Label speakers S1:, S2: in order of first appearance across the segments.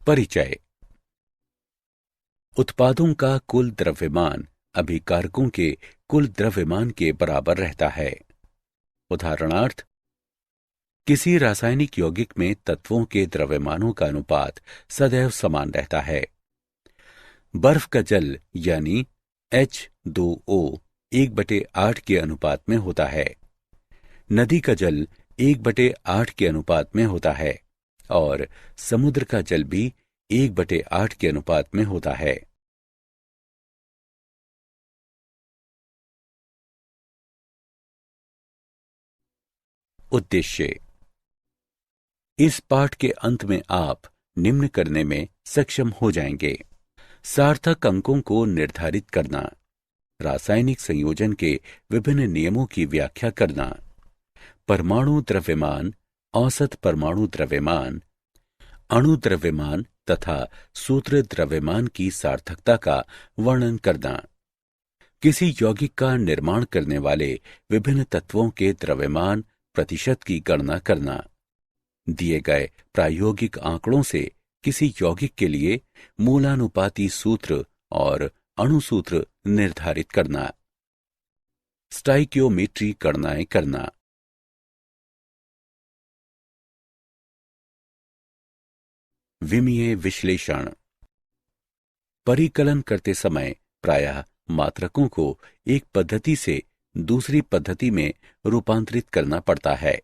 S1: परिचय। उत्पादों का कुल द्रव्यमान अभिकारकों के कुल द्रव्यमान के बराबर रहता है। उदाहरणार्थ, किसी रासायनिक यौगिक में तत्वों के द्रव्यमानों का अनुपात सदैव समान रहता है। बर्फ का जल यानी H2O 1/8 के अनुपात में होता है। नदी का जल 1/8 के अनुपात में होता है और समुद्र का जल भी 1/8 के अनुपात में होता है। उद्देश्य। इस पाठ के अंत में आप निम्न करने में सक्षम हो जाएंगे: सार्थक अंकों को निर्धारित करना, रासायनिक संयोजन के विभिन्न नियमों की व्याख्या करना, परमाणु द्रव्यमान, औसत परमाणु द्रव्यमान, अणु द्रव्यमान तथा सूत्र द्रव्यमान की सार्थकता का वर्णन करना, किसी यौगिक का निर्माण करने वाले विभिन्न तत्वों के द्रव्यमान प्रतिशत की गणना करना, दिए गए प्रायोगिक आंकड़ों से किसी यौगिक के लिए मूलानुपाती सूत्र और अणुसूत्र निर्धारित करना, स्टाइकियोमेट्री गणनाएं करना। विमीय विश्लेषण। परिकलन करते समय प्रायः मात्रकों को एक पद्धति से दूसरी पद्धति में रूपांतरित करना पड़ता है।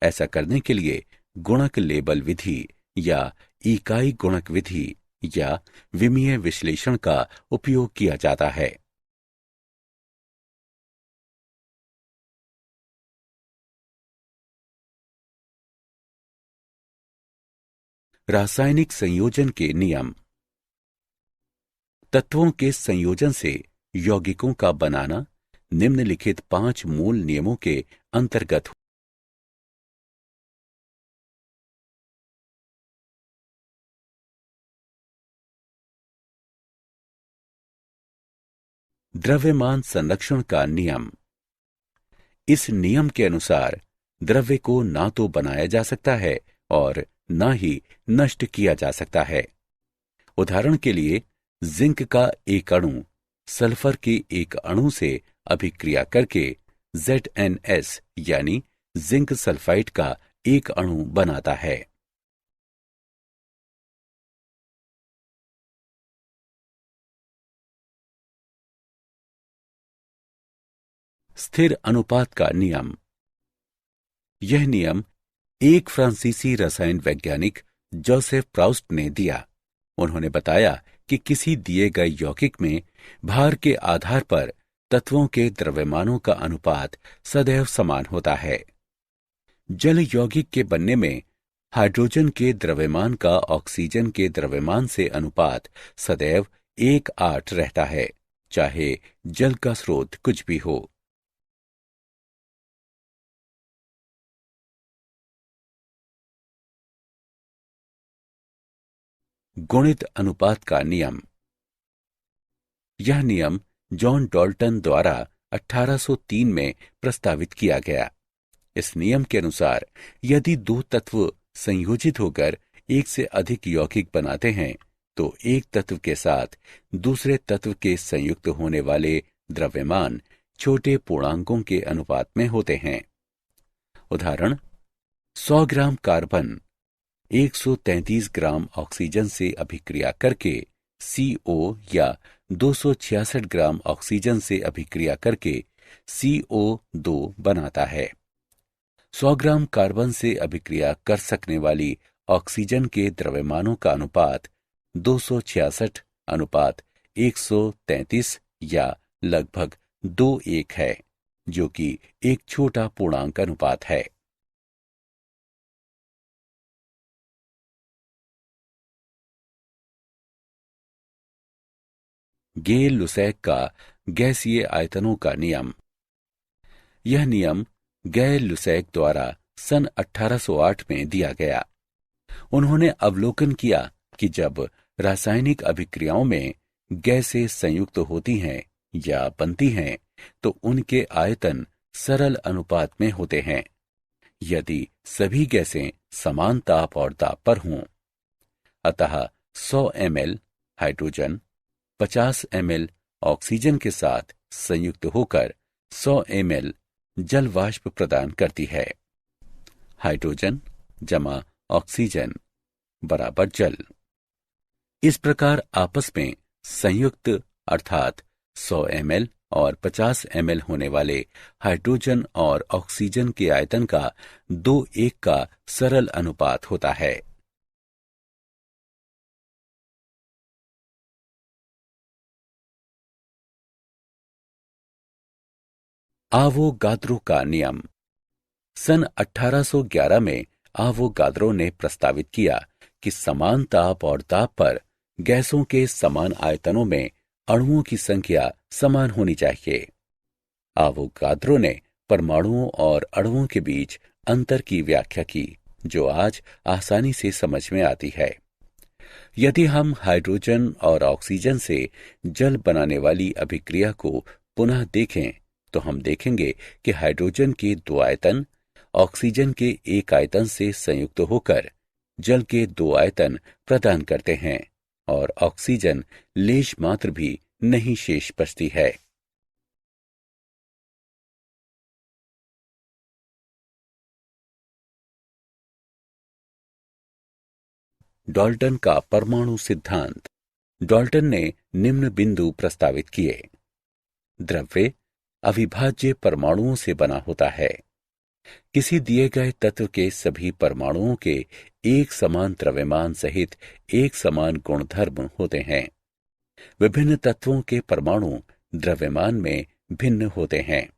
S1: ऐसा करने के लिए गुणक लेबल विधि या इकाई गुणक विधि या विमीय विश्लेषण का उपयोग किया जाता है। रासायनिक संयोजन के नियम। तत्वों के संयोजन से यौगिकों का बनाना निम्नलिखित 5 मूल नियमों के अंतर्गत। द्रव्यमान संरक्षण का नियम। इस नियम के अनुसार द्रव्य को ना तो बनाया जा सकता है और ना ही नष्ट किया जा सकता है। उदाहरण के लिए, जिंक का एक अणु सल्फर के एक अणु से अभिक्रिया करके ZnS यानी जिंक सल्फाइड का एक अणु बनाता है। स्थिर अनुपात का नियम। यह नियम एक फ्रांसीसी रसायन वैज्ञानिक जोसेफ प्राउस्ट ने दिया। उन्होंने बताया कि किसी दिए गए यौगिक में भार के आधार पर तत्वों के द्रव्यमानों का अनुपात सदैव समान होता है। जल यौगिक के बनने में हाइड्रोजन के द्रव्यमान का ऑक्सीजन के द्रव्यमान से अनुपात सदैव 1:8 रहता है, चाहे जल का स्रोत कुछ भी हो। गुणित अनुपात का नियम। यह नियम जॉन डाल्टन द्वारा 1803 में प्रस्तावित किया गया। इस नियम के अनुसार यदि 2 तत्व संयोजित होकर एक से अधिक यौगिक बनाते हैं तो एक तत्व के साथ दूसरे तत्व के संयुक्त होने वाले द्रव्यमान छोटे पूर्णांकों के अनुपात में होते हैं। उदाहरण, 100 ग्राम कार्बन 133 ग्राम ऑक्सीजन से अभिक्रिया करके CO या 266 ग्राम ऑक्सीजन से अभिक्रिया करके CO2 बनाता है। 100 ग्राम कार्बन से अभिक्रिया कर सकने वाली ऑक्सीजन के द्रव्यमानों का अनुपात 266 अनुपात 133 या लगभग 2:1 है, जो कि एक छोटा पूर्णांक अनुपात है। गे लुसैक का गैसीय आयतनों का नियम। यह नियम गे लुसैक द्वारा सन 1808 में दिया गया। उन्होंने अवलोकन किया कि जब रासायनिक अभिक्रियाओं में गैसें संयुक्त होती हैं या बनती हैं तो उनके आयतन सरल अनुपात में होते हैं, यदि सभी गैसें समान ताप और दाब पर हों। अतः 100 ml हाइड्रोजन 50 ml ऑक्सीजन के साथ संयुक्त होकर 100 ml जल वाष्प प्रदान करती है। हाइड्रोजन जमा ऑक्सीजन बराबर जल। इस प्रकार आपस में संयुक्त अर्थात 100 ml और 50 ml होने वाले हाइड्रोजन और ऑक्सीजन के आयतन का 2:1 का सरल अनुपात होता है। आवोगाद्रो का नियम। सन 1811 में आवोगाद्रो ने प्रस्तावित किया कि समान ताप और दाब पर गैसों के समान आयतनों में अणुओं की संख्या समान होनी चाहिए। आवोगाद्रो ने परमाणुओं और अणुओं के बीच अंतर की व्याख्या की, जो आज आसानी से समझ में आती है। यदि हम हाइड्रोजन और ऑक्सीजन से जल बनाने वाली अभिक्रिया को पुनः देखें तो हम देखेंगे कि हाइड्रोजन के 2 आयतन ऑक्सीजन के 1 आयतन से संयुक्त होकर जल के 2 आयतन प्रदान करते हैं और ऑक्सीजन लेश मात्र भी नहीं शेष बचती है। डाल्टन का परमाणु सिद्धांत। डाल्टन ने निम्न बिंदु प्रस्तावित किए। द्रव्य अविभाज्य परमाणुओं से बना होता है। किसी दिए गए तत्व के सभी परमाणुओं के एक समान द्रव्यमान सहित एक समान गुणधर्म होते हैं। विभिन्न तत्वों के परमाणु द्रव्यमान में भिन्न होते हैं।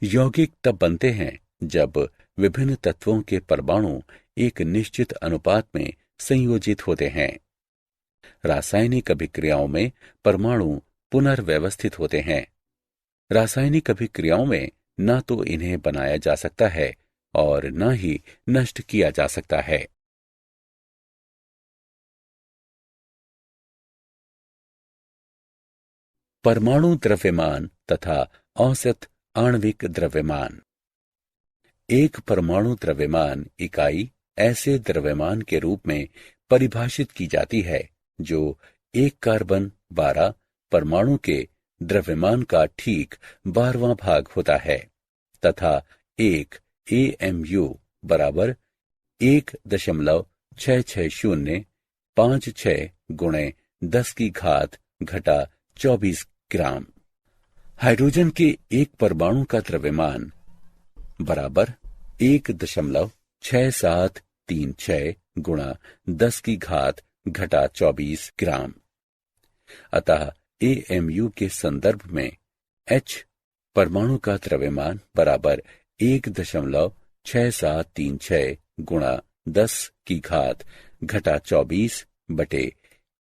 S1: यौगिक तब बनते हैं जब विभिन्न तत्वों के परमाणु एक निश्चित अनुपात में संयोजित होते हैं। रासायनिक अभिक्रियाओं में परमाणु पुनर्व्यवस्थित होते हैं। रासायनिक अभिक्रियाओं में न तो इन्हें बनाया जा सकता है और न ही नष्ट किया जा सकता है। परमाणु द्रव्यमान तथा औसत आणविक द्रव्यमान। एक परमाणु द्रव्यमान इकाई ऐसे द्रव्यमान के रूप में परिभाषित की जाती है जो एक कार्बन 12 परमाणु के द्रव्यमान का ठीक 12वां भाग होता है तथा एक AMU बराबर 1.66056 गुणे 10 की घात घटा 24 ग्राम। हाइड्रोजन के एक परमाणु का द्रव्यमान बराबर 1.6736 गुणा 10 की घात घटा 24 ग्राम। अतः AMU के संदर्भ में H परमाणु का द्रव्यमान बराबर 1.6736 गुणा 10 की घात घटा 24 बटे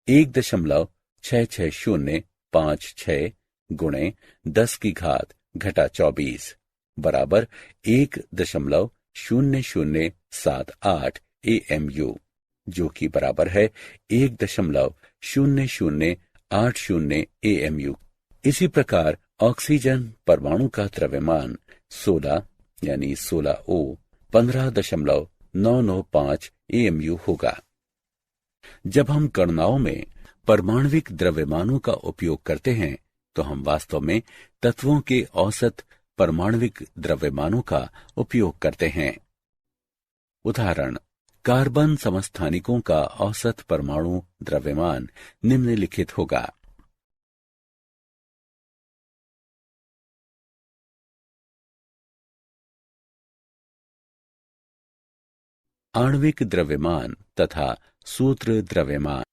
S1: 1.66056 गुणे 10 की घात घटा 24 बराबर 1.0078 AMU, जो कि बराबर है 1.0080 AMU। इसी प्रकार ऑक्सीजन परमाणु का द्रव्यमान 16 यानी 16O 15.995 AMU होगा। जब हम गणनाओं में परमाणविक द्रव्यमानों का उपयोग करते हैं तो हम वास्तव में तत्वों के औसत परमाणविक द्रव्यमानों का उपयोग करते हैं। उदाहरण, कार्बन समस्थानिकों का औसत परमाणु द्रव्यमान निम्नलिखित होगा। आणविक द्रव्यमान तथा सूत्र द्रव्यमान।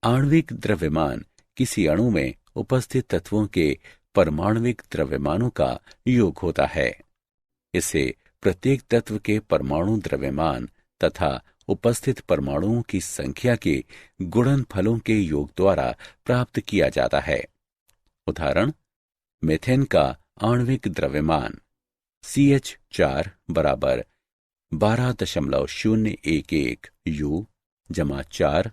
S1: आणविक द्रव्यमान किसी अणु में उपस्थित तत्वों के परमाणविक द्रव्यमानों का योग होता है। इसे प्रत्येक तत्व के परमाणु द्रव्यमान तथा उपस्थित परमाणुओं की संख्या के गुणनफलों के योग द्वारा प्राप्त किया जाता है। उदाहरण, मीथेन का आणविक द्रव्यमान CH4 बराबर 12.011 U जमा 4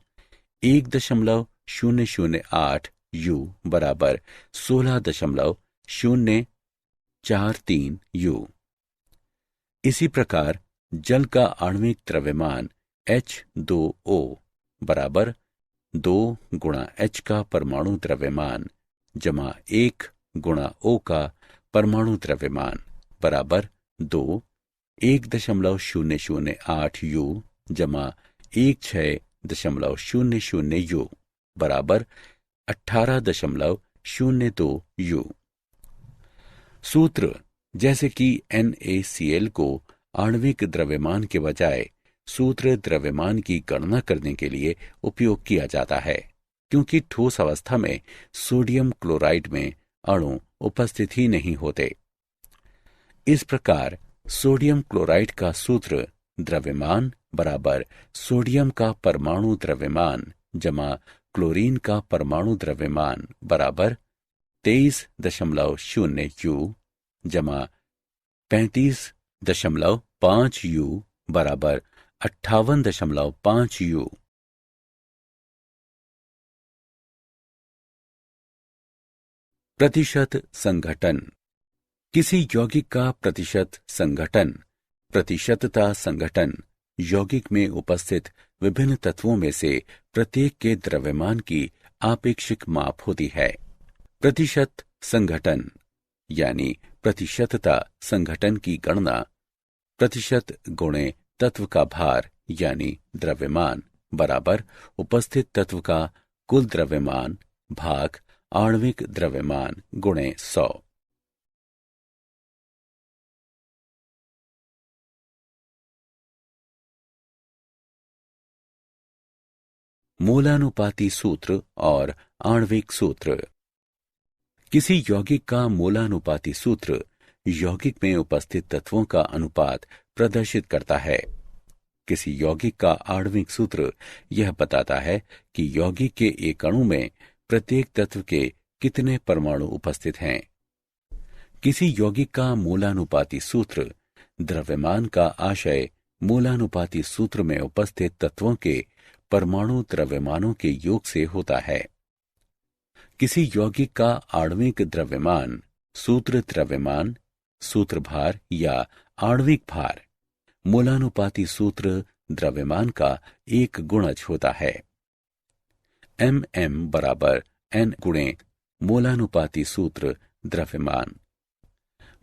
S1: 1.008 U बराबर 16.043 U। इसी प्रकार जल का आणविक द्रव्यमान H2O बराबर 2 गुणा H का परमाणु द्रव्यमान जमा 1 गुणा O का परमाणु द्रव्यमान बराबर 2 1.008 U जमा 16.00 U बराबर 18.02 U। सूत्र जैसे कि NaCl को आणविक द्रव्यमान के बजाय सूत्र द्रव्यमान की गणना करने के लिए उपयोग किया जाता है, क्योंकि ठोस अवस्था में सोडियम क्लोराइड में अणु उपस्थित ही नहीं होते। इस प्रकार सोडियम क्लोराइड का सूत्र द्रव्यमान बराबर सोडियम का परमाणु द्रव्यमान जमा क्लोरीन का परमाणु द्रव्यमान बराबर 23.0 U जमा 35.5 U बराबर 58.5 U। प्रतिशत संघटन। किसी यौगिक का प्रतिशत संघटन, प्रतिशतता संघटन यौगिक में उपस्थित विभिन्न तत्वों में से प्रत्येक के द्रव्यमान की आपेक्षिक माप होती है। प्रतिशत संघटन यानी प्रतिशतता संघटन की गणना प्रतिशत गुणे तत्व का भार यानी द्रव्यमान बराबर उपस्थित तत्व का कुल द्रव्यमान भाग आणविक द्रव्यमान गुणे 100। मोलानुपाती सूत्र और आणविक सूत्र। किसी यौगिक का मोलानुपाती सूत्र यौगिक में उपस्थित तत्वों का अनुपात प्रदर्शित करता है। किसी यौगिक का आणविक सूत्र यह बताता है कि यौगिक के एक अणु में प्रत्येक तत्व के कितने परमाणु उपस्थित हैं। किसी यौगिक का मोलानुपाती सूत्र द्रव्यमान का आशय मोलानुपाती सूत्र में उपस्थित तत्वों के परमाणु द्रव्यमानों के योग से होता है। किसी यौगिक का आणविक द्रव्यमान सूत्र द्रव्यमान, सूत्र भार या आणविक भार मोलानुपाती सूत्र द्रव्यमान का एक गुणज होता है। MM बराबर N गुणे मोलानुपाती सूत्र द्रव्यमान।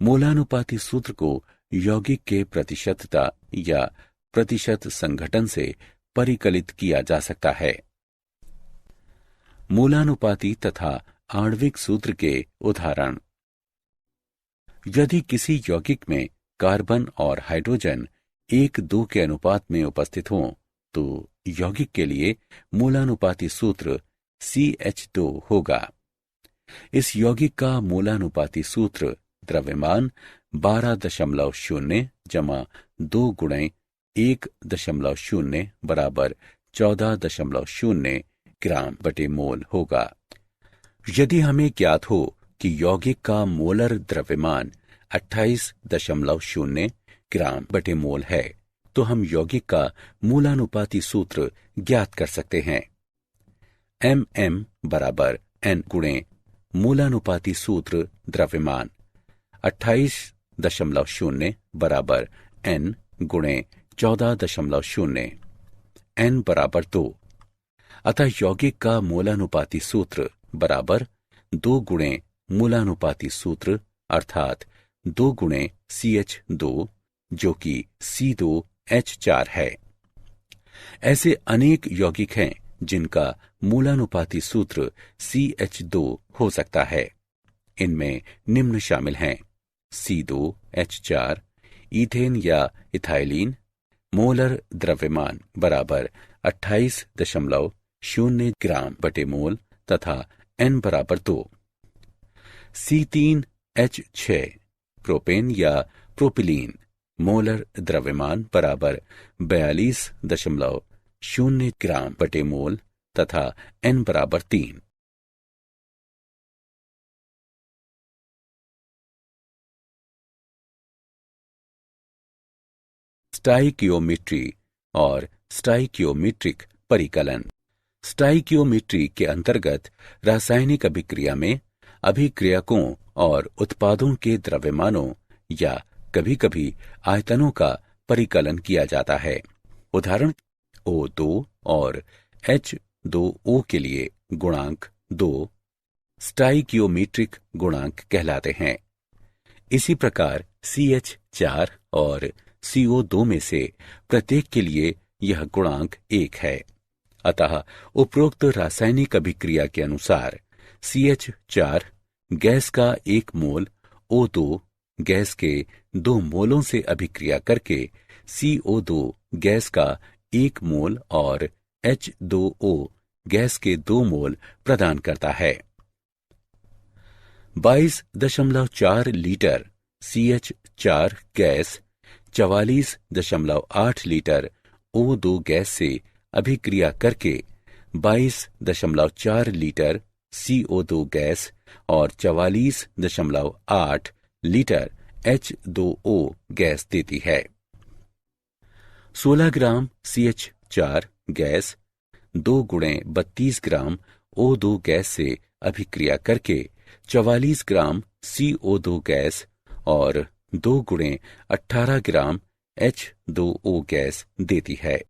S1: मोलानुपाती सूत्र को यौगिक के प्रतिशतता या प्रतिशत संघटन से परिकलित किया जा सकता है। मोलानुपाती तथा आणविक सूत्र के उदाहरण। यदि किसी यौगिक में कार्बन और हाइड्रोजन 1:2 के अनुपात में उपस्थित हों तो यौगिक के लिए मोलानुपाती सूत्र CH2 होगा। इस यौगिक का मोलानुपाती सूत्र द्रव्यमान 12.0 जमा 2 गुणे 1.0 बराबर 14.0 ग्राम बटे मोल होगा। यदि हमें ज्ञात हो कि यौगिक का मोलर द्रव्यमान 28.0 ग्राम बटे मोल है तो हम यौगिक का मोलानुपाती सूत्र ज्ञात कर सकते हैं। MM बराबर N गुणे मोलानुपाती सूत्र द्रव्यमान 28.0 बराबर N गुणे 14.0 N बराबर 2। अतः यौगिक का मोलानुपाती सूत्र बराबर 2 गुणे मोलानुपाती सूत्र अर्थात 2 गुणे CH2 जो कि C2H4 है। ऐसे अनेक यौगिक हैं जिनका मोलानुपाती सूत्र CH2 हो सकता है। इनमें निम्न शामिल हैं C2H4 ईथेन या इथाइलिन मोलर द्रव्यमान बराबर 28.0 ग्राम बटे मोल तथा N बराबर 2। C3H6 प्रोपेन या प्रोपिलीन मोलर द्रव्यमान बराबर 42.0 ग्राम बटे मोल तथा N बराबर 3। स्टाइकियोमेट्री और स्टाइकियोमेट्रिक परिकलन। स्टाइकियोमेट्री के अंतर्गत रासायनिक अभिक्रिया में अभिक्रियकों और उत्पादों के द्रव्यमानों या कभी-कभी आयतनों का परिकलन किया जाता है। उदाहरण O2 और H2O के लिए गुणांक 2 स्टाइकियोमीट्रिक गुणांक कहलाते हैं। इसी प्रकार CH4 और CO2 में से प्रत्येक के लिए यह गुणांक 1 है। अतः उपरोक्त रासायनिक अभिक्रिया के अनुसार CH4 गैस का 1 मोल O2 गैस के 2 मोलों से अभिक्रिया करके CO2 गैस का 1 मोल और H2O गैस के 2 मोल प्रदान करता है। 22.4 litre CH4 gas 44.8 litre O2 gas से अभिक्रिया करके 22.4 लीटर CO2 गैस और 44.8 लीटर H2O गैस देती है। 16 ग्राम CH4 गैस 2 गुणे 32 ग्राम O2 गैस से अभिक्रिया करके 44 ग्राम CO2 गैस और 2 गुणे 18 ग्राम H2O गैस देती है।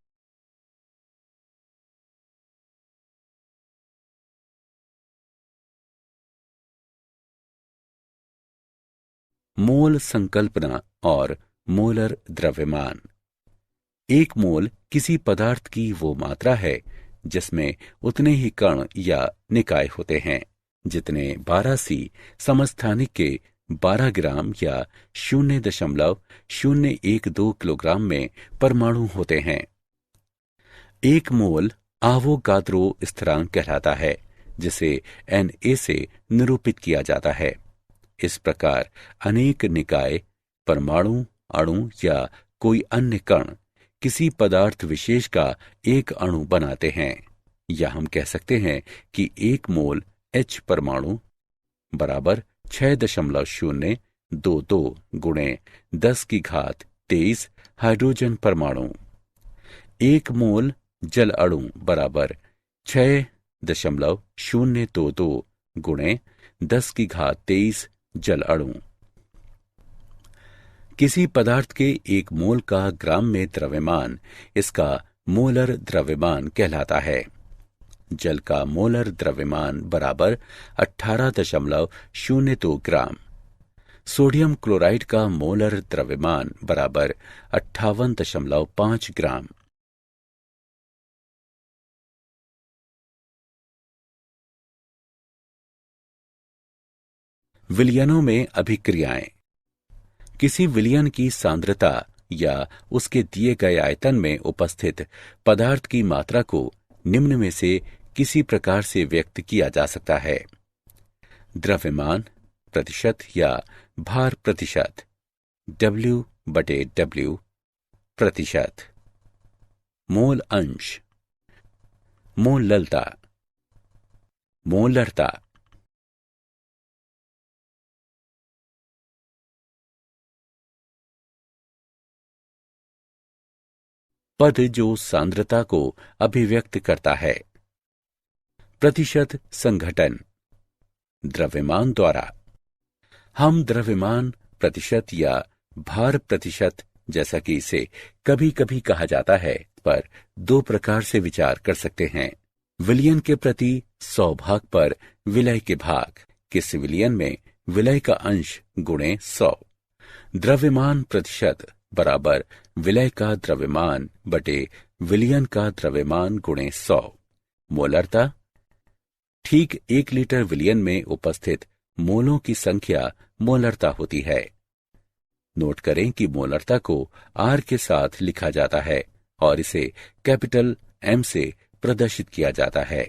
S1: मोल संकल्पना और मोलर द्रव्यमान। एक मोल किसी पदार्थ की वो मात्रा है जिसमें उतने ही कण या निकाय होते हैं जितने 12C समस्थानिक के 12 ग्राम या 0.012 किलोग्राम में परमाणु होते हैं। एक मोल आवोगाद्रो स्थिरांक कहलाता है जिसे Na से निरूपित किया जाता है। इस प्रकार अनेक निकाय, परमाणु, अणु या कोई अन्य कण किसी पदार्थ विशेष का एक अणु बनाते हैं, या हम कह सकते हैं कि एक मोल H परमाणु बराबर 6.022 गुणे 10⁻23 हाइड्रोजन परमाणु। एक मोल जल अणु बराबर 6.022 गुणे 10⁻23 जल अणु। किसी पदार्थ के एक मोल का ग्राम में द्रव्यमान इसका मोलर द्रव्यमान कहलाता है। जल का मोलर द्रव्यमान बराबर 18.02 ग्राम। सोडियम क्लोराइड का मोलर द्रव्यमान बराबर 58.5 ग्राम। विलयनों में अभिक्रियाएं। किसी विलयन की सांद्रता या उसके दिए गए आयतन में उपस्थित पदार्थ की मात्रा को निम्न में से किसी प्रकार से व्यक्त किया जा सकता है। द्रव्यमान प्रतिशत या भार प्रतिशत W/W प्रतिशत। मोल अंश, मोललता, मोलरता। पद जो सांद्रता को अभिव्यक्त करता है। प्रतिशत संघटन द्रव्यमान द्वारा। हम द्रव्यमान प्रतिशत या भार प्रतिशत जैसा कि इसे कभी कभी कहा जाता है पर 2 प्रकार से विचार कर सकते हैं। विलयन के प्रति 100 भाग पर विलय के भाग। किस विलयन में विलय का अंश गुणे 100। द्रव्यमान प्रतिशत बराबर विलय का द्रव्यमान बटे विलयन का द्रव्यमान गुणे 100। मोलरता ठीक 1 लीटर विलयन में उपस्थित मोलों की संख्या मोलरता होती है। नोट करें कि मोलरता को R के साथ लिखा जाता है और इसे कैपिटल M से प्रदर्शित किया जाता है।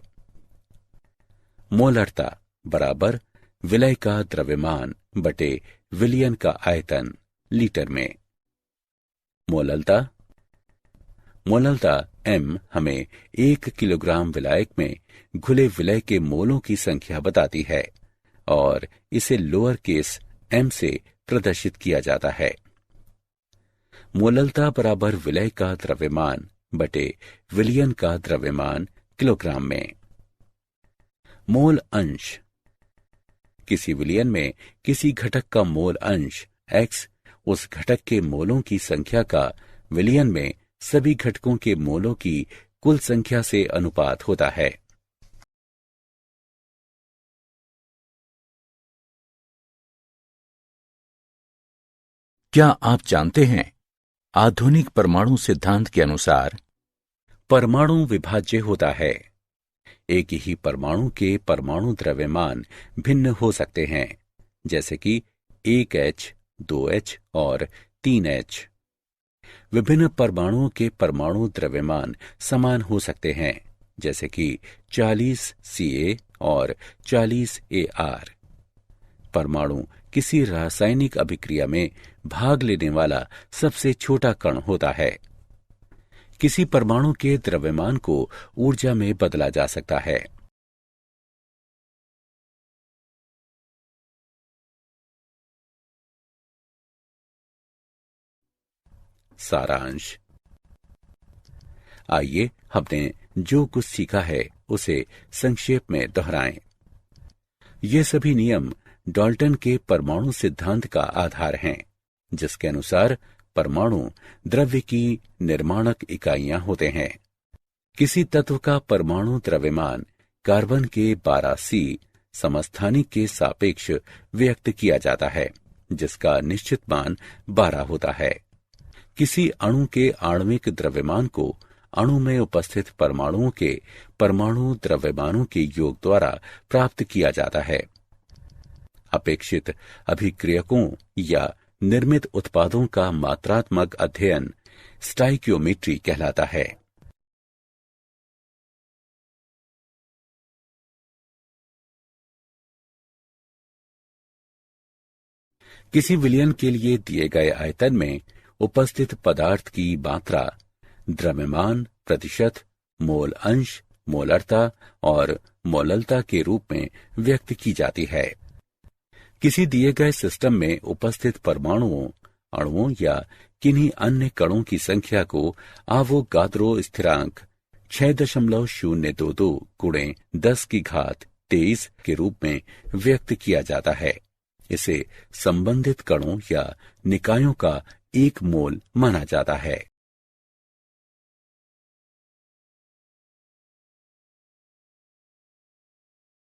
S1: मोलरता बराबर विलय का द्रव्यमान बटे विलयन का आयतन लीटर में। मोललता M हमें 1 किलोग्राम विलायक में घुले विलय के मोलों की संख्या बताती है और इसे लोअर केस m से प्रदर्शित किया जाता है। मोललता बराबर विलय का द्रव्यमान बटे विलयन का द्रव्यमान किलोग्राम में। मोल अंश किसी विलयन में किसी घटक का मोल अंश x उस घटक के मोलों की संख्या का विलयन में सभी घटकों के मोलों की कुल संख्या से अनुपात होता है।
S2: क्या आप जानते हैं, आधुनिक परमाणु सिद्धांत के अनुसार
S1: परमाणु विभाज्य होता है। एक ही परमाणु के परमाणु द्रव्यमान भिन्न हो सकते हैं, जैसे कि 1H, 2H और 3H। विभिन्न परमाणुओं के परमाणु द्रव्यमान समान हो सकते हैं, जैसे कि 40 Ca और 40 Ar। परमाणु किसी रासायनिक अभिक्रिया में भाग लेने वाला सबसे छोटा कण होता है। किसी परमाणु के द्रव्यमान को ऊर्जा में बदला जा सकता है। सारांश। आइए हमने जो कुछ सीखा है उसे संक्षेप में दोहराएं। ये सभी नियम डाल्टन के परमाणु सिद्धांत का आधार हैं, जिसके अनुसार परमाणु द्रव्य की निर्माणक इकाइयां होते हैं। किसी तत्व का परमाणु द्रव्यमान कार्बन के 12C समस्थानिक के सापेक्ष व्यक्त किया जाता है, जिसका निश्चित मान 12 होता है। किसी अणु के आणविक द्रव्यमान को अणु में उपस्थित परमाणुओं के परमाणु द्रव्यमानों के योग द्वारा प्राप्त किया जाता है। अपेक्षित अभिक्रियकों या निर्मित उत्पादों का मात्रात्मक अध्ययन स्टाइकियोमेट्री कहलाता है। किसी विलयन के लिए दिए गए आयतन में उपस्थित पदार्थ की मात्रा द्रव्यमान प्रतिशत, मोल अंश, मोलरता और मोललता के रूप में व्यक्त की जाती है। किसी दिए गए सिस्टम में उपस्थित परमाणुओं, अणुओं या किन्हीं अन्य कणों की संख्या को आवोगाद्रो स्थिरांक 6.022 गुणे 10⁻23 के रूप में व्यक्त किया जाता है। इसे संबंधित कणों या निकायों का एक मोल माना जाता है।